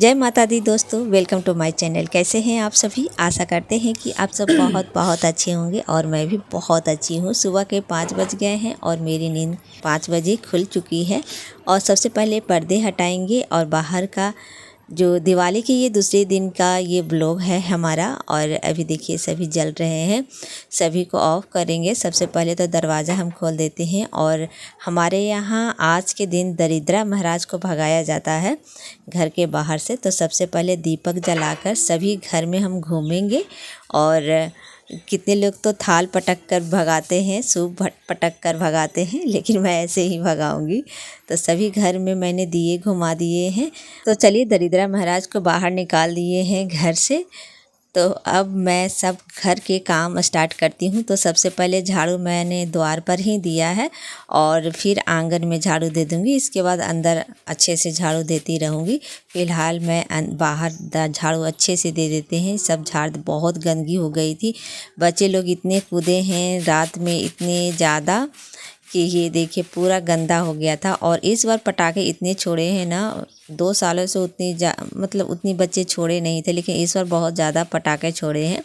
जय माता दी दोस्तों, वेलकम टू माय चैनल। कैसे हैं आप सभी? आशा करते हैं कि आप सब बहुत बहुत अच्छे होंगे और मैं भी बहुत अच्छी हूँ। सुबह के 5 बज गए हैं और मेरी नींद 5 बजे खुल चुकी है। और सबसे पहले पर्दे हटाएंगे और बाहर का जो दिवाली के ये दूसरे दिन का ये ब्लॉग है हमारा। और अभी देखिए सभी जल रहे हैं, सभी को ऑफ करेंगे। सबसे पहले तो दरवाज़ा हम खोल देते हैं। और हमारे यहाँ आज के दिन दरिद्रा महाराज को भगाया जाता है घर के बाहर से। तो सबसे पहले दीपक जलाकर सभी घर में हम घूमेंगे। और कितने लोग तो थाल पटक कर भगाते हैं, सूप पटक कर भगाते हैं, लेकिन मैं ऐसे ही भगाऊंगी। तो सभी घर में मैंने दिए घुमा दिए हैं। तो चलिए दरिद्रा महाराज को बाहर निकाल दिए हैं घर से। तो अब मैं सब घर के काम स्टार्ट करती हूँ। तो सबसे पहले झाड़ू मैंने द्वार पर ही दिया है और फिर आंगन में झाड़ू दे दूँगी। इसके बाद अंदर अच्छे से झाड़ू देती रहूँगी। फ़िलहाल मैं बाहर झाड़ू अच्छे से दे देते हैं। सब झाड़ बहुत गंदगी हो गई थी। बच्चे लोग इतने कूदे हैं रात में इतने ज़्यादा कि ये देखिए पूरा गंदा हो गया था। और इस बार पटाखे इतने छोड़े हैं ना, 2 सालों से उतनी बच्चे छोड़े नहीं थे, लेकिन इस बार बहुत ज़्यादा पटाखे छोड़े हैं।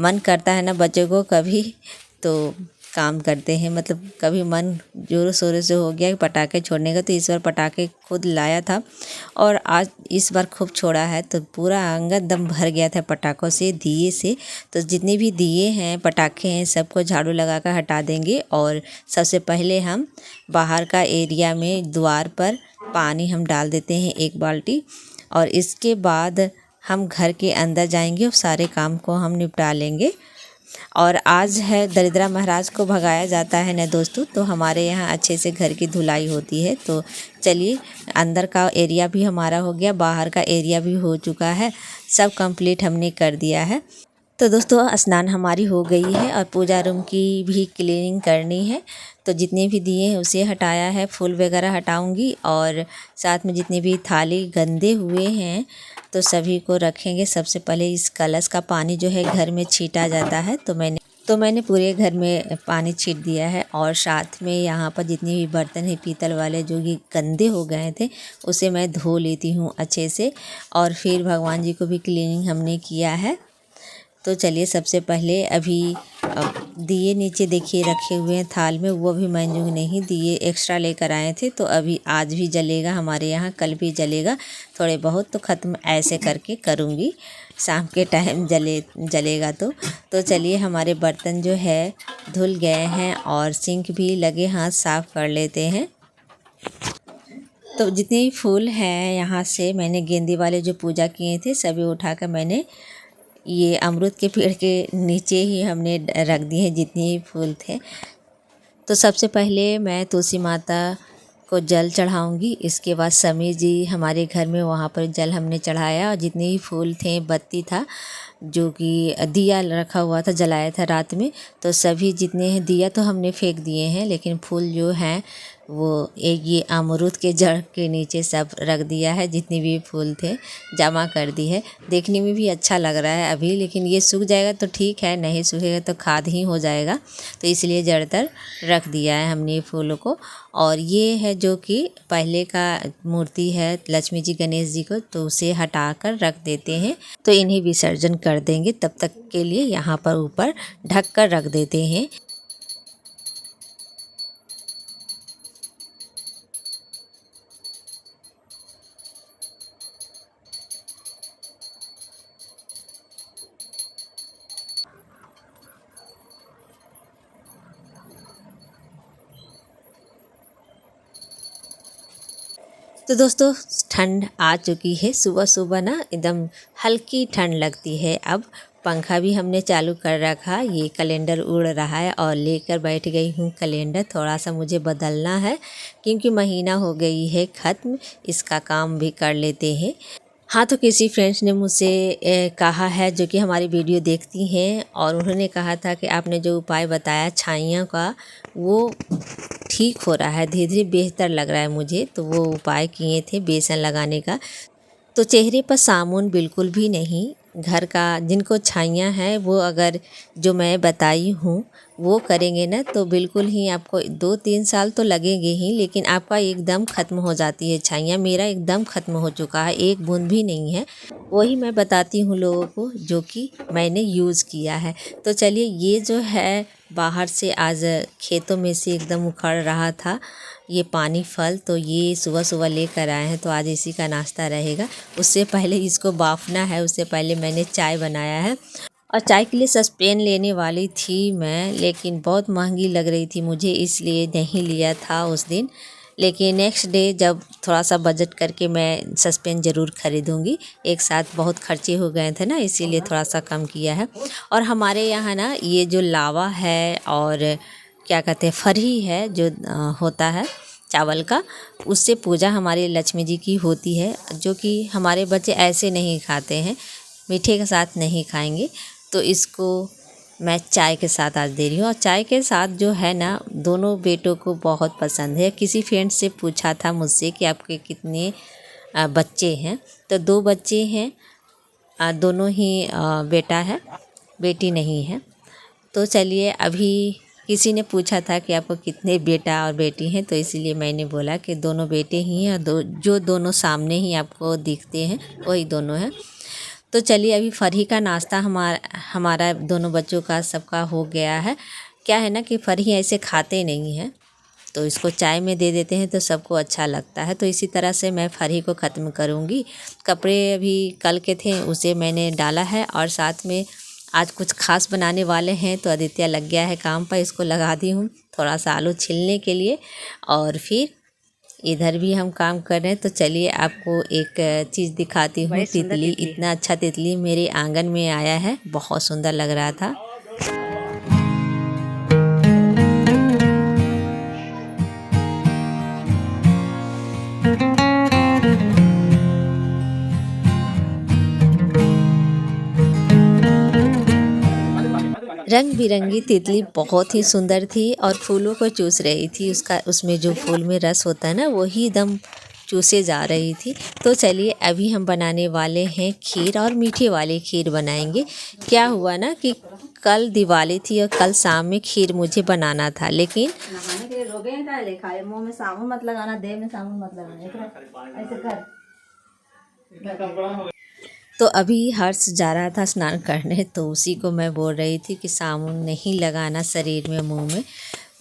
मन करता है ना बच्चों को कभी तो काम करते हैं, कभी मन जोरों शोरों से हो गया पटाखे छोड़ने का। तो इस बार पटाखे खुद लाया था और आज इस बार खूब छोड़ा है। तो पूरा आंगन दम भर गया था पटाखों से, दिए से। तो जितने भी दिए हैं पटाखे हैं सबको झाड़ू लगाकर हटा देंगे। और सबसे पहले हम बाहर का एरिया में द्वार पर पानी हम डाल देते हैं 1 बाल्टी। और इसके बाद हम घर के अंदर जाएंगे और सारे काम को हम निपटा लेंगे। और आज है दरिद्रा महाराज को भगाया जाता है ना दोस्तों। तो हमारे यहाँ अच्छे से घर की धुलाई होती है। तो चलिए अंदर का एरिया भी हमारा हो गया, बाहर का एरिया भी हो चुका है, सब कंप्लीट हमने कर दिया है। तो दोस्तों स्नान हमारी हो गई है और पूजा रूम की भी क्लीनिंग करनी है। तो जितने भी दिए हैं उसे हटाया है, फूल वगैरह हटाऊंगी। और साथ में जितने भी थाली गंदे हुए हैं तो सभी को रखेंगे। सबसे पहले इस कलश का पानी जो है घर में छीटा जाता है। तो मैंने पूरे घर में पानी छीट दिया है। और साथ में यहाँ पर जितने भी बर्तन हैं पीतल वाले जो कि गंदे हो गए थे उसे मैं धो लेती हूँ अच्छे से। और फिर भगवान जी को भी क्लीनिंग हमने किया है। तो चलिए सबसे पहले अभी दिए नीचे देखिए रखे हुए हैं थाल में, वो भी मैं जो नहीं दिए एक्स्ट्रा लेकर आए थे। तो अभी आज भी जलेगा हमारे यहाँ, कल भी जलेगा, थोड़े बहुत तो ख़त्म ऐसे करके करूँगी। शाम के टाइम जलेगा तो चलिए हमारे बर्तन जो है धुल गए हैं और सिंक भी लगे हाथ साफ़ कर लेते हैं। तो जितने भी फूल हैं यहाँ से मैंने गेंदे वाले जो पूजा किए थे सभी उठाकर मैंने ये अमरूद के पेड़ के नीचे ही हमने रख दिए हैं जितने ही फूल थे। तो सबसे पहले मैं तुलसी माता को जल चढ़ाऊंगी। इसके बाद समीर जी हमारे घर में, वहाँ पर जल हमने चढ़ाया। और जितने भी फूल थे, बत्ती था, जो कि दिया रखा हुआ था, जलाया था रात में, तो सभी जितने हैं दिया तो हमने फेंक दिए हैं, लेकिन फूल जो हैं वो एक ये अमरूद के जड़ के नीचे सब रख दिया है। जितने भी फूल थे जमा कर दी है। देखने में भी अच्छा लग रहा है अभी, लेकिन ये सूख जाएगा तो ठीक है, नहीं सूखेगा तो खाद ही हो जाएगा। तो इसलिए जड़ तर रख दिया है हमने ये फूलों को। और ये है जो कि पहले का मूर्ति है लक्ष्मी जी गणेश जी को, तो उसे हटा कर रख देते हैं। तो इन्हें विसर्जन कर देंगे, तब तक के लिए यहाँ पर ऊपर ढक कर रख देते हैं। तो दोस्तों ठंड आ चुकी है, सुबह सुबह ना एकदम हल्की ठंड लगती है। अब पंखा भी हमने चालू कर रखा, ये कैलेंडर उड़ रहा है और लेकर बैठ गई हूँ कैलेंडर। थोड़ा सा मुझे बदलना है क्योंकि महीना हो गई है ख़त्म, इसका काम भी कर लेते हैं। हाँ, तो किसी फ्रेंड्स ने मुझसे कहा है जो कि हमारी वीडियो देखती हैं, और उन्होंने कहा था कि आपने जो उपाय बताया छाइयों का वो ठीक हो रहा है, धीरे धीरे बेहतर लग रहा है मुझे। तो वो उपाय किए थे बेसन लगाने का। तो चेहरे पर साबुन बिल्कुल भी नहीं, घर का जिनको छाइयाँ हैं वो अगर जो मैं बताई हूँ वो करेंगे ना तो बिल्कुल ही आपको 2-3 साल तो लगेंगे ही, लेकिन आपका एकदम ख़त्म हो जाती है छाइयाँ। मेरा एकदम ख़त्म हो चुका है, एक बूंद भी नहीं है। वही मैं बताती हूँ लोगों को जो कि मैंने यूज़ किया है। तो चलिए, ये जो है बाहर से आज खेतों में से एकदम उखड़ रहा था ये पानी फल, तो ये सुबह सुबह लेकर आए हैं, तो आज इसी का नाश्ता रहेगा। उससे पहले इसको बाफना है, उससे पहले मैंने चाय बनाया है। और चाय के लिए सस्पेन लेने वाली थी मैं, लेकिन बहुत महंगी लग रही थी मुझे, इसलिए नहीं लिया था उस दिन। लेकिन नेक्स्ट डे जब थोड़ा सा बजट करके मैं सस्पेन ज़रूर ख़रीदूँगी। एक साथ बहुत खर्चे हो गए थे ना, इसीलिए थोड़ा सा कम किया है। और हमारे यहाँ ना ये जो लावा है और क्या कहते हैं फरही है जो होता है चावल का, उससे पूजा हमारी लक्ष्मी जी की होती है, जो कि हमारे बच्चे ऐसे नहीं खाते हैं, मीठे के साथ नहीं खाएंगे। तो इसको मैं चाय के साथ आज दे रही हूँ। और चाय के साथ जो है ना, दोनों बेटों को बहुत पसंद है। किसी फ्रेंड से पूछा था मुझसे कि आपके कितने बच्चे हैं, तो 2 बच्चे हैं, दोनों ही बेटा है, बेटी नहीं है। तो चलिए, अभी किसी ने पूछा था कि आपको कितने बेटा और बेटी हैं, तो इसीलिए मैंने बोला कि दोनों बेटे ही हैं, और जो दोनों सामने ही आपको दिखते हैं वही दोनों हैं। तो चलिए, अभी फरही का नाश्ता हमारा दोनों बच्चों का सबका हो गया है। क्या है ना कि फरही ऐसे खाते नहीं हैं, तो इसको चाय में दे देते हैं तो सबको अच्छा लगता है। तो इसी तरह से मैं फरही को ख़त्म करूँगी। कपड़े अभी कल के थे, उसे मैंने डाला है, और साथ में आज कुछ खास बनाने वाले हैं, तो आदित्य लग गया है काम पर। इसको लगा दी हूँ थोड़ा सा आलू छीलने के लिए, और फिर इधर भी हम काम कर रहे हैं। तो चलिए, आपको एक चीज़ दिखाती हूँ। तितली, इतना अच्छा तितली मेरे आंगन में आया है, बहुत सुंदर लग रहा था। रंग बिरंगी तितली बहुत ही सुंदर थी और फूलों को चूस रही थी। उसमें जो फूल में रस होता है ना, वही एकदम चूसे जा रही थी। तो चलिए, अभी हम बनाने वाले हैं खीर, और मीठे वाली खीर बनाएंगे। क्या हुआ ना कि कल दिवाली थी और कल शाम में खीर मुझे बनाना था, लेकिन नहाने के लिए रोके हैं का लिखा है, मुंह में साबुन मत लगाना, देह में साबुन मत लगाना, ऐसे कर। तो अभी हर्ष जा रहा था स्नान करने, तो उसी को मैं बोल रही थी कि साबुन नहीं लगाना शरीर में, मुंह में।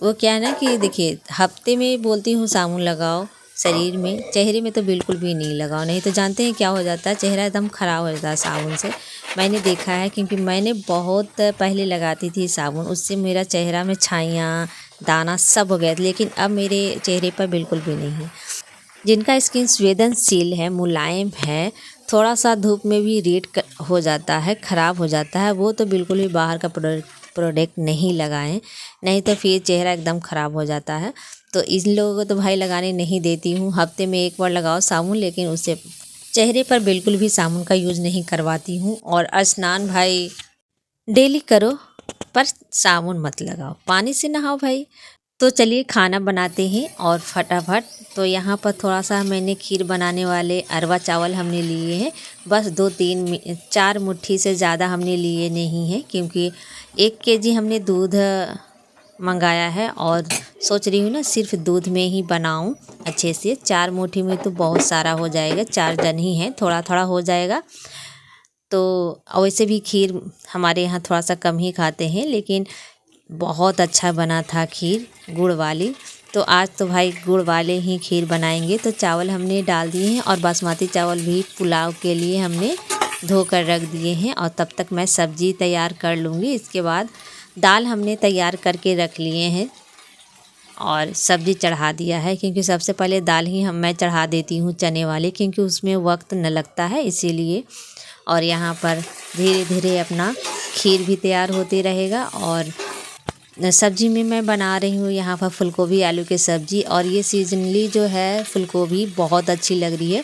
वो क्या है ना कि देखिए, हफ्ते में बोलती हूँ साबुन लगाओ शरीर में, चेहरे में तो बिल्कुल भी नहीं लगाओ, नहीं तो जानते हैं क्या हो जाता है, चेहरा एकदम ख़राब हो जाता है साबुन से। मैंने देखा है, क्योंकि मैंने बहुत पहले लगाती थी साबुन, उससे मेरा चेहरा में छाइयाँ, दाना सब हो गया, लेकिन अब मेरे चेहरे पर बिल्कुल भी नहीं है। जिनका स्किन संवेदनशील है, मुलायम है, थोड़ा सा धूप में भी रेड हो जाता है, ख़राब हो जाता है, वो तो बिल्कुल भी बाहर का प्रोडक्ट नहीं लगाएं, नहीं तो फिर चेहरा एकदम ख़राब हो जाता है। तो इन लोगों को तो भाई लगाने नहीं देती हूँ, हफ्ते में एक बार लगाओ साबुन, लेकिन उससे चेहरे पर बिल्कुल भी साबुन का यूज़ नहीं करवाती हूँ। और स्नान भाई डेली करो, पर साबुन मत लगाओ, पानी से नहाओ भाई। तो चलिए, खाना बनाते हैं और फटाफट। तो यहाँ पर थोड़ा सा मैंने खीर बनाने वाले अरवा चावल हमने लिए हैं, बस 2-3-4 मुट्ठी से ज़्यादा हमने लिए नहीं हैं, क्योंकि 1 केजी हमने दूध मंगाया है, और सोच रही हूँ ना सिर्फ दूध में ही बनाऊँ अच्छे से। 4 मुट्ठी में तो बहुत सारा हो जाएगा, 4 जन ही हैं, थोड़ा थोड़ा हो जाएगा। तो वैसे भी खीर हमारे यहाँ थोड़ा सा कम ही खाते हैं, लेकिन बहुत अच्छा बना था खीर, गुड़ वाली। तो आज तो भाई गुड़ वाले ही खीर बनाएंगे। तो चावल हमने डाल दिए हैं, और बासमती चावल भी पुलाव के लिए हमने धोकर रख दिए हैं, और तब तक मैं सब्ज़ी तैयार कर लूँगी। इसके बाद दाल हमने तैयार करके रख लिए हैं, और सब्ज़ी चढ़ा दिया है, क्योंकि सबसे पहले दाल ही मैं चढ़ा देती हूँ चने वाली, क्योंकि उसमें वक्त न लगता है इसीलिए। और यहाँ पर धीरे धीरे अपना खीर भी तैयार होते रहेगा। और सब्ज़ी में मैं बना रही हूँ यहाँ पर फूलगोभी आलू की सब्ज़ी, और ये सीजनली जो है फूलगोभी बहुत अच्छी लग रही है।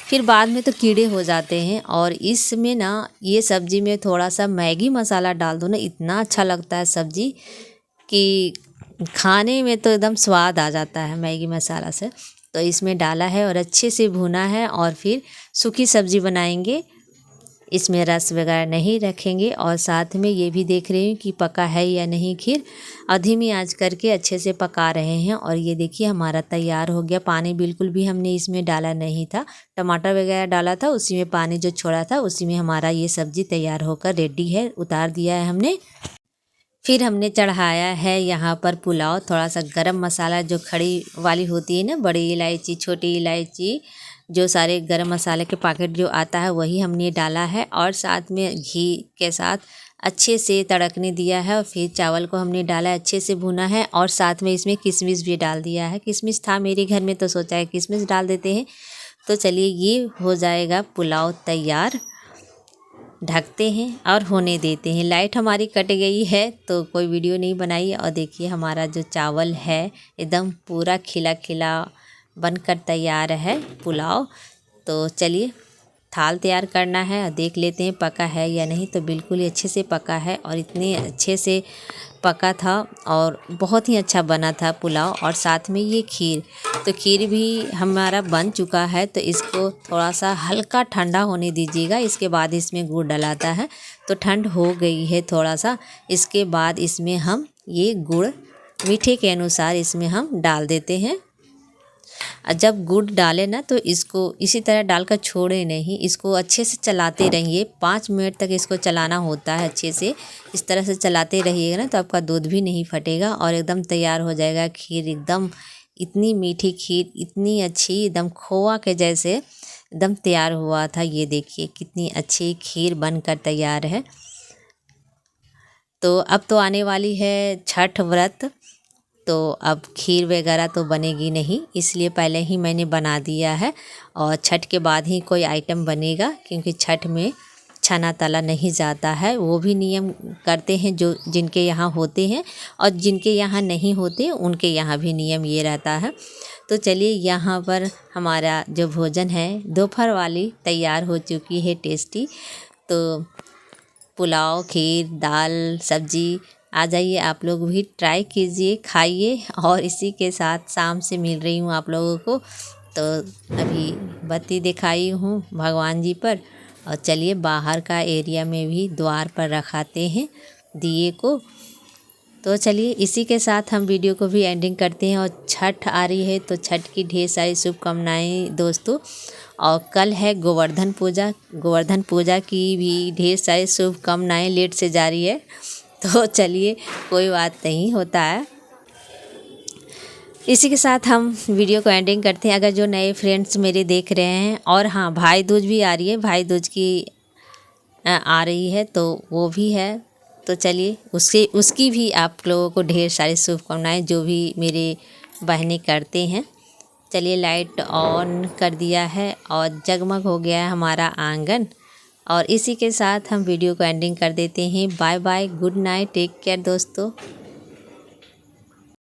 फिर बाद में तो कीड़े हो जाते हैं, और इसमें ना ये सब्ज़ी में थोड़ा सा मैगी मसाला डाल दो ना, इतना अच्छा लगता है सब्ज़ी कि खाने में तो एकदम स्वाद आ जाता है मैगी मसाला से। तो इसमें डाला है और अच्छे से भुना है, और फिर सूखी सब्ज़ी बनाएंगे। इसमें रस वगैरह नहीं रखेंगे। और साथ में ये भी देख रही हूँ कि पका है या नहीं खीर। धीमी आंच करके अच्छे से पका रहे हैं। और ये देखिए हमारा तैयार हो गया। पानी बिल्कुल भी हमने इसमें डाला नहीं था, टमाटर वगैरह डाला था, उसी में पानी जो छोड़ा था उसी में हमारा ये सब्ज़ी तैयार होकर रेडी है। उतार दिया है हमने। फिर हमने चढ़ाया है यहाँ पर पुलाव। थोड़ा सा गरम मसाला जो खड़ी वाली होती है ना, बड़ी इलायची, छोटी इलायची, जो सारे गरम मसाले के पैकेट जो आता है वही हमने डाला है। और साथ में घी के साथ अच्छे से तड़कने दिया है। और फिर चावल को हमने डाला, अच्छे से भुना है। और साथ में इसमें किशमिश भी डाल दिया है। किशमिश था मेरे घर में तो सोचा है किशमिश डाल देते हैं। तो चलिए ये हो जाएगा पुलाव तैयार। ढकते हैं और होने देते हैं। लाइट हमारी कट गई है तो कोई वीडियो नहीं बनाई। और देखिए हमारा जो चावल है एकदम पूरा खिला खिला बनकर तैयार है पुलाव। तो चलिए थाल तैयार करना है और देख लेते हैं पका है या नहीं। तो बिल्कुल ही अच्छे से पका है और इतने अच्छे से पका था और बहुत ही अच्छा बना था पुलाव। और साथ में ये खीर, तो खीर भी हमारा बन चुका है। तो इसको थोड़ा सा हल्का ठंडा होने दीजिएगा। इसके बाद इसमें गुड़ डलाता है। तो ठंड हो गई है थोड़ा सा। इसके बाद इसमें हम ये गुड़ मीठे के अनुसार इसमें हम डाल देते हैं। जब गुड़ डालें ना तो इसको इसी तरह डालकर छोड़े नहीं, इसको अच्छे से चलाते रहिए। 5 मिनट तक इसको चलाना होता है अच्छे से। इस तरह से चलाते रहिएगा ना तो आपका दूध भी नहीं फटेगा और एकदम तैयार हो जाएगा खीर। एकदम इतनी मीठी खीर, इतनी अच्छी, एकदम खोआ के जैसे एकदम तैयार हुआ था। ये देखिए कितनी अच्छी खीर बनकर तैयार है। तो अब तो आने वाली है छठ व्रत, तो अब खीर वगैरह तो बनेगी नहीं, इसलिए पहले ही मैंने बना दिया है। और छठ के बाद ही कोई आइटम बनेगा, क्योंकि छठ में छना तला नहीं जाता है। वो भी नियम करते हैं जो जिनके यहाँ होते हैं, और जिनके यहाँ नहीं होते उनके यहाँ भी नियम ये रहता है। तो चलिए यहाँ पर हमारा जो भोजन है दोपहर वाली तैयार हो चुकी है टेस्टी। तो पुलाव, खीर, दाल, सब्जी, आ जाइए आप लोग भी ट्राई कीजिए, खाइए। और इसी के साथ शाम से मिल रही हूँ आप लोगों को। तो अभी बत्ती दिखाई हूँ भगवान जी पर। और चलिए बाहर का एरिया में भी द्वार पर रखाते हैं दिए को। तो चलिए इसी के साथ हम वीडियो को भी एंडिंग करते हैं। और छठ आ रही है तो छठ की ढेर सारी शुभकामनाएँ दोस्तों। और कल है गोवर्धन पूजा। गोवर्धन पूजा की भी ढेर सारी शुभकामनाएँ लेट से जारी है। तो चलिए कोई बात नहीं, होता है। इसी के साथ हम वीडियो को एंडिंग करते हैं। अगर जो नए फ्रेंड्स मेरे देख रहे हैं, और हाँ भाई दूज भी आ रही है, भाई दूज की आ रही है तो वो भी है। तो चलिए उसकी भी आप लोगों को ढेर सारी शुभकामनाएं, जो भी मेरे बहनें करते हैं। चलिए लाइट ऑन कर दिया है और जगमग हो गया है हमारा आंगन। और इसी के साथ हम वीडियो को एंडिंग कर देते हैं। Bye bye, good night, take care दोस्तों।